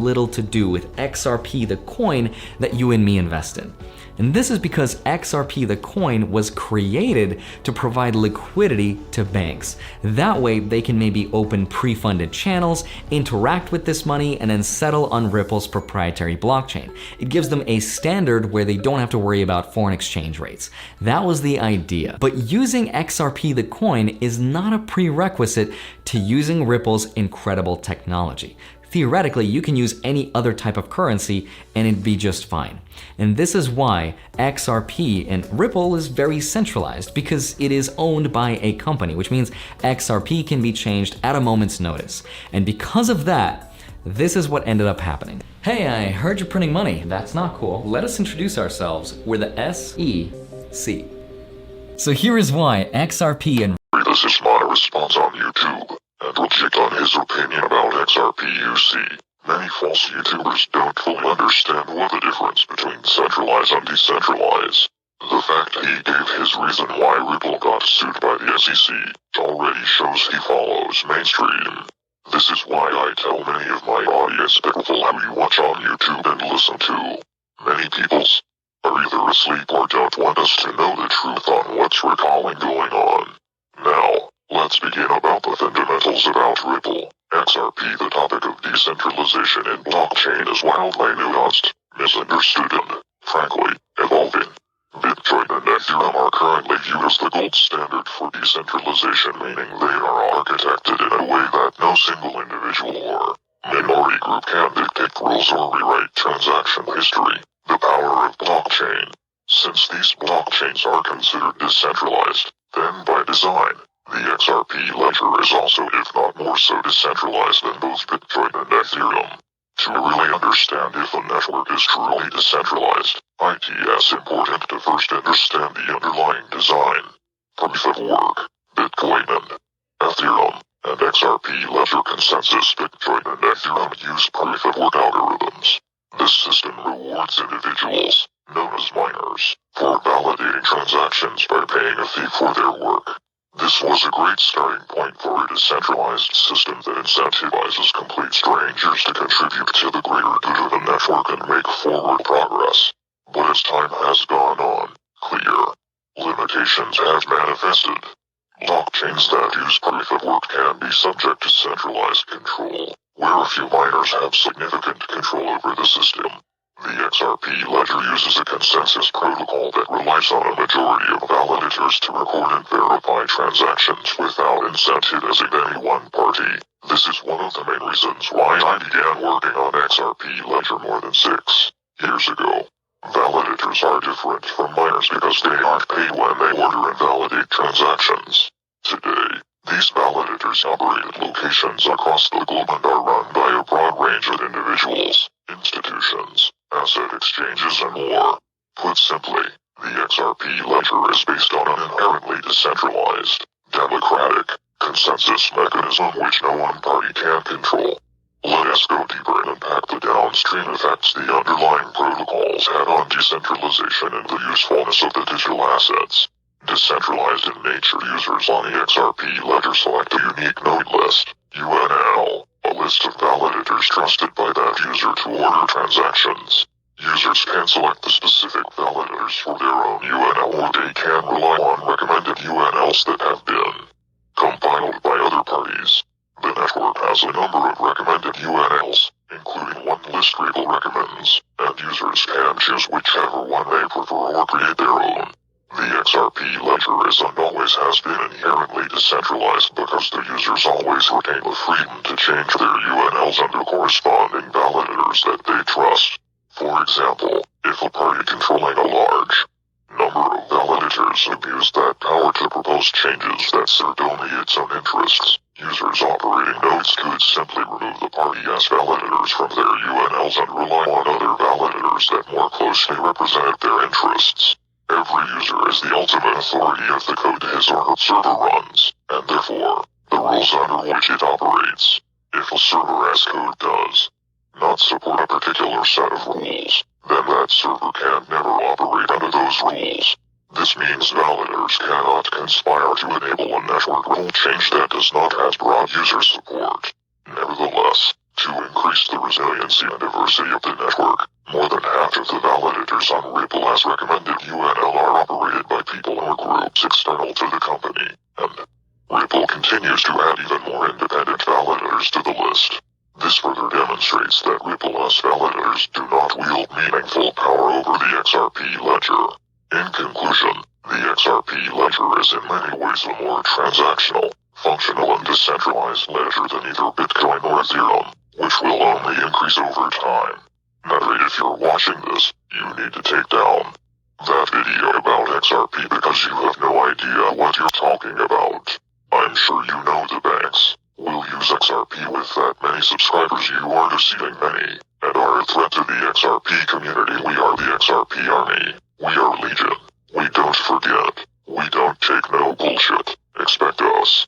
little to do with XRP, the coin that you and me invest in. And this is because XRP, the coin, was created to provide liquidity to banks. That way they can maybe open pre-funded channels, interact with this money, and then settle on Ripple's proprietary blockchain. It gives them a standard where they don't have to worry about foreign exchange rates. That was the idea. But using XRP, the coin, is not a prerequisite to using Ripple's incredible technology. Theoretically, you can use any other type of currency and it'd be just fine. And this is why XRP and Ripple is very centralized, because it is owned by a company, which means XRP can be changed at a moment's notice. And because of that, this is what ended up happening. Hey, I heard you're printing money. That's not cool. Let us introduce ourselves. We're the SEC. So here is why XRP and This is my response on YouTube. Andrei Jikh on his opinion about XRP. Many false YouTubers don't fully understand what the difference between centralized and decentralized. The fact he gave his reason why Ripple got sued by the SEC already shows he follows mainstream. This is why I tell many of my audience be careful how you watch on YouTube and listen to. Many peoples are either asleep or don't want us to know the truth on what's really going on. Now, let's begin about the fundamentals about Ripple. XRP, the topic of decentralization in blockchain, is wildly nuanced, misunderstood, and, frankly, evolving. Bitcoin and Ethereum are currently viewed as the gold standard for decentralization, meaning they are architected in a way that no single individual or minority group can dictate rules or rewrite transaction history. The power of blockchain. Since these blockchains are considered decentralized, then by design, the XRP ledger is also, if not more so, decentralized than both Bitcoin and Ethereum. To really understand if a network is truly decentralized, it's important to first understand the underlying design. Proof of work, Bitcoin and Ethereum, and XRP ledger consensus. Bitcoin and Ethereum use proof of work algorithms. This system rewards individuals, known as miners, for validating transactions by paying a fee for their work. This was a great starting point for a decentralized system that incentivizes complete strangers to contribute to the greater good of the network and make forward progress. But as time has gone on, clear limitations have manifested. Blockchains that use proof of work can be subject to centralized control, where a few miners have significant control over the system. The XRP ledger uses a consensus protocol that relies on a majority of validators to record and verify transactions without incentivizing any one party. This is one of the main reasons why I began working on XRP ledger more than 6 years ago. Validators are different from miners because they aren't paid when they order and validate transactions. Today, these validators operate at locations across the globe and are run by a broad range of individuals, institutions, asset exchanges, and more. Put simply, the XRP ledger is based on an inherently decentralized, democratic, consensus mechanism which no one party can control. Let us go deeper and unpack the downstream effects the underlying protocols had on decentralization and the usefulness of the digital assets. Decentralized in nature, users on the XRP ledger select a unique node list, UNL, a list of validators trusted by that user to order transactions. Users can select the specific validators for their own UNL, or they can rely on recommended UNLs that have been compiled by other parties. The network has a number of recommended UNLs, including one list Ripple recommends, and users can choose whichever one they prefer or create their own. The XRP ledger is and always has been inherently decentralized because the users always retain the freedom to change their UNLs under corresponding validators that they trust. For example, if a party controlling a large number of validators abuse that power to propose changes that serve only its own interests, users operating nodes could simply remove the party as validators from their UNLs and rely on other validators that more closely represent their interests. Every user is the ultimate authority of the code his or her server runs, and therefore, the rules under which it operates. If a server as code does not support a particular set of rules, then that server can never operate under those rules. This means validators cannot conspire to enable a network rule change that does not have broad user support. Nevertheless, To increase the resiliency and diversity of the network, more than half of the validators on Ripple has recommended UNL are operated by people or groups external to the company, and Ripple continues to add even more independent validators to the list. This further demonstrates that Ripple's validators do not wield meaningful power over the XRP ledger. In conclusion, the XRP ledger is in many ways a more transactional, functional and decentralized ledger than either Bitcoin or Ethereum, which will only increase over time. Andrei, if you're watching this, you need to take down that video about XRP because you have no idea what you're talking about. I'm sure you know the banks will use XRP with that many subscribers. You are deceiving many, and are a threat to the XRP community. We are the XRP army. We are legion. We don't forget. We don't take no bullshit. Expect us.